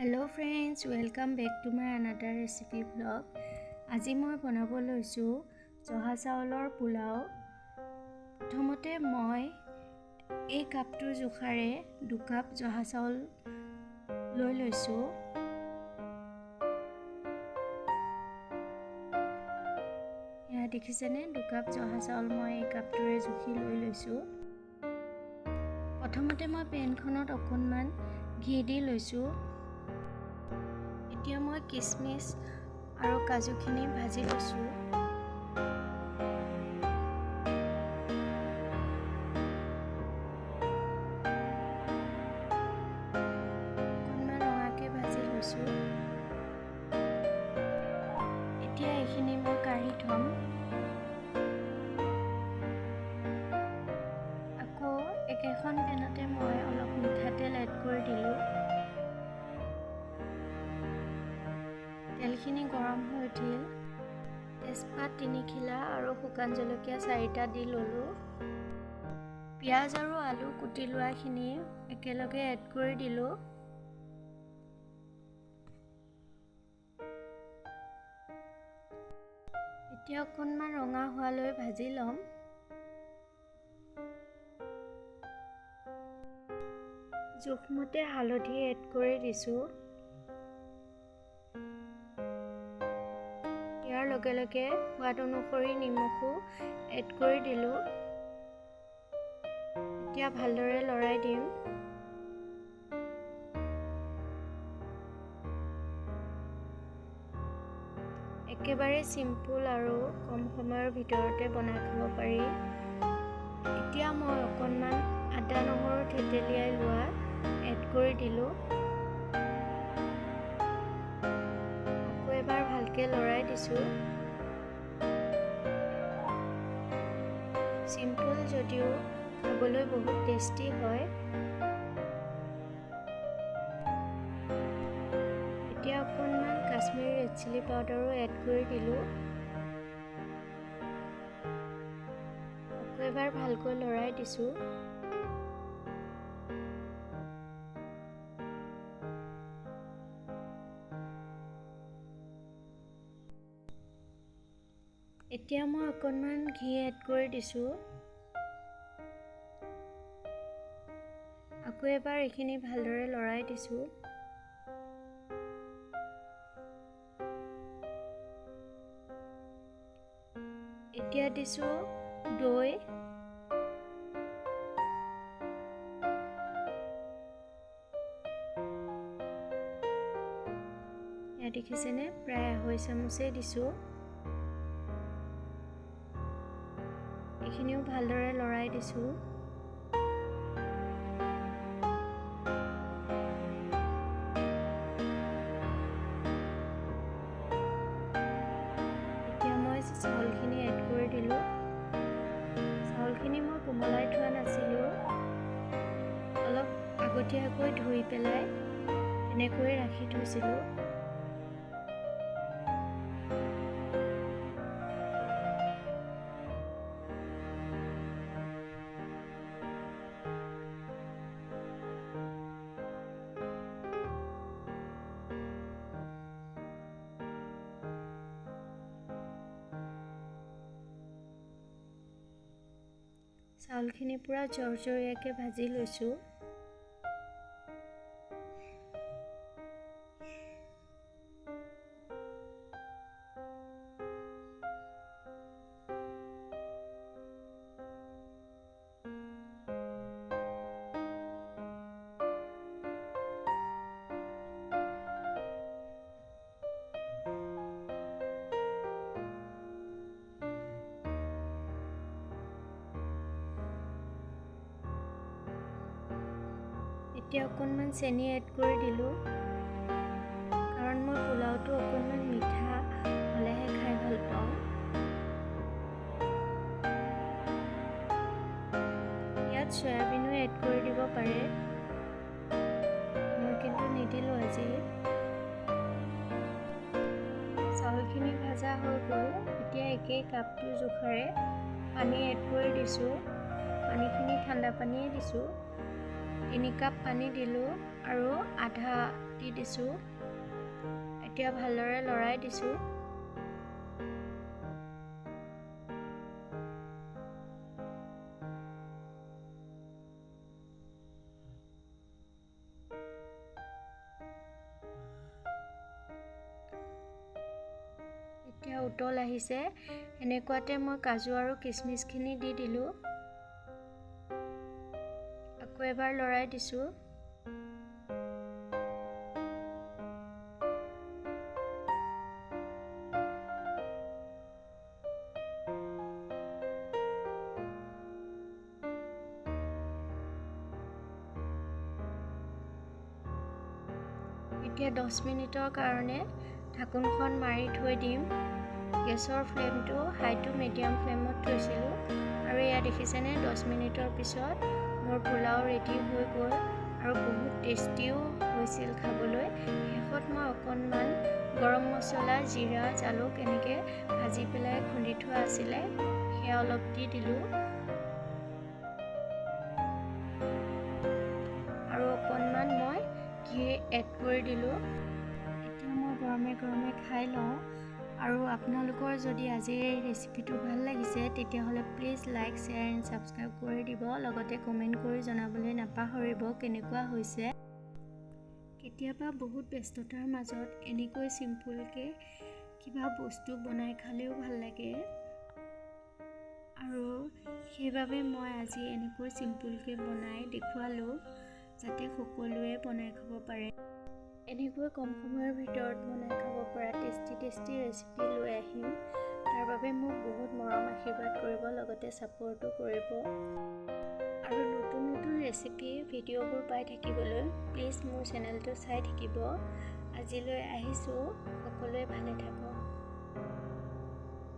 Hello friends, welcome back to my another recipe vlog. আজি মই বনাব লৈছো জহা চাউলৰ পোলাও। প্ৰথমতে মই এই কাপটোৰ জোখাৰে 2 কাপ জহা চাউল লৈ লৈছো। ইয়া দেখিছেনে 2 কাপ জহা চাউল মই এই কাপটোৰে জুখি লৈ লৈছো। প্ৰথমতে মই পেনখনত অকণমান ঘি দি লৈছো। এতিয়া মই কিশমিশ আৰু কাজুখিনি ভাজি লৈছো। অকণমান ৰঙাকে ভাজি লৈছো। এতিয়া এইখিনি মই কাঢ়ি থম। আকৌ একেখন পেনতে মই অলপ মিঠাতেল এড কৰি দিলো। তেলখিনি গৰম হৈ উঠিল। তেজপাত 3 খিলা আৰু শুকান জলকীয়া 4টা দি ললো। পিয়াজ আৰু আলু কুটি লোৱাখিনি একেলগে এড কৰি দিলো। এতিয়া অকণমান ৰঙা হোৱালৈ ভাজি ল'ম। জোখমতে হালধি এড কৰি দিছো। ইয়াৰ লগে লগে সোৱাদ অনুসৰি নিমখো এড কৰি দিলো। এতিয়া ভালদৰে লৰাই দিম। একেবাৰে সিম্পল আৰু কম সময়ৰ ভিতৰতে বনাই খাব পাৰি। এতিয়া মই অকণমান আদা নহৰু থেতেলিয়াই লোৱা এড কৰি দিলো। আকৌ এবাৰ ভালকে লৰাই দিছো। সিম্পল যদিও খাবলৈ বহুত টেষ্টি হয়। এতিয়া অকণমান কাশ্মীৰী ৰেড চিলি পাউডাৰো এড কৰি দিলো। আকৌ এবাৰ ভালকৈ লৰাই দিছো। এতিয়া মই অকণমান ঘি এড কৰি দিছো। আকৌ এবাৰ এইখিনি ভালদৰে লৰাই দিছো। এতিয়া দিছো দৈ। ইয়াত দেখিছেনে প্ৰায় 2.5 চামুচে দিছো। এইখিনিও ভালদৰে লৰাই দিছো। এতিয়া মই চাউলখিনি এড কৰি দিলো। চাউলখিনি মই কোমলাই থোৱা নাছিলো। অলপ আগতীয়াকৈ ধুই পেলাই তেনেকৈ ৰাখি থৈছিলো। চাউলখিনি পুৰা জৰজৰীয়াকৈ ভাজি লৈছো। এতিয়া অকণমান চেনি এড কৰি দিলো। কাৰণ মই পোলাওটো অকণমান মিঠা হ'লেহে খাই ভাল পাওঁ। ইয়াত সয়াবিনো এড কৰি দিব পাৰে। মই কিন্তু নিদিলো আজি। চাউলখিনি ভাজা হৈ গ'ল। এতিয়া একেই কাপটোৰ জোখাৰে পানী এড কৰি দিছো। পানীখিনি ঠাণ্ডা পানীয়ে দিছো। 3 কাপ পানী দিলো আৰু আধা দি দিছোঁ। এতিয়া ভালদৰে লৰাই দিছোঁ। এতিয়া উতল আহিছে, এনেকুৱাতে মই কাজু আৰু কিচমিচখিনি দি দিলোঁ। আকৌ এবাৰ লৰাই দিছোঁ। এতিয়া 10 মিনিটৰ কাৰণে ঢাকোনখন মাৰি থৈ দিম। গেছৰ ফ্লেমটো হাই টু মিডিয়াম ফ্লেমত থৈছিলোঁ আৰু এয়া দেখিছেনে 10 মিনিটৰ পিছত মোৰ পোলাও ৰেডি হৈ গ'ল আৰু বহুত টেষ্টিও হৈছিল খাবলৈ। শেষত মই অকণমান গৰম মছলা, জিৰা, জালুক এনেকৈ ভাজি পেলাই খুন্দি থোৱা আছিলে, সেয়া অলপ দি দিলোঁ আৰু অকণমান মই ঘি এড কৰি দিলোঁ। এতিয়া মই গৰমে গৰমে খাই লওঁ। আৰু আপোনালোকৰ যদি আজিৰ এই ৰেচিপিটো ভাল লাগিছে তেতিয়াহ'লে please like, share and subscribe কৰি দিব। লগতে কমেণ্ট কৰি জনাবলৈ নাপাহৰিব কেনেকুৱা হৈছে। কেতিয়াবা বহুত ব্যস্ততাৰ মাজত এনেকৈ চিম্পুলকৈ কিবা বস্তু বনাই খালেও ভাল লাগে আৰু সেইবাবে মই আজি এনেকৈ চিম্পুলকৈ বনাই দেখুৱালোঁ যাতে সকলোৱে বনাই খাব পাৰে। এনেকৈ কম সময়ৰ ভিতৰত বনাই খাব পৰা টেষ্টি ৰেচিপি লৈ আহিম। তাৰ বাবে মোক বহুত মৰম আশীৰ্বাদ কৰিব, লগতে ছাপোৰ্টো কৰিব। আৰু নতুন ৰেচিপি ভিডিঅ'বোৰ পাই থাকিবলৈ প্লিজ মোৰ চেনেলটো চাই থাকিব। আজিলৈ আহিছোঁ, সকলোৱে ভালে থাকক।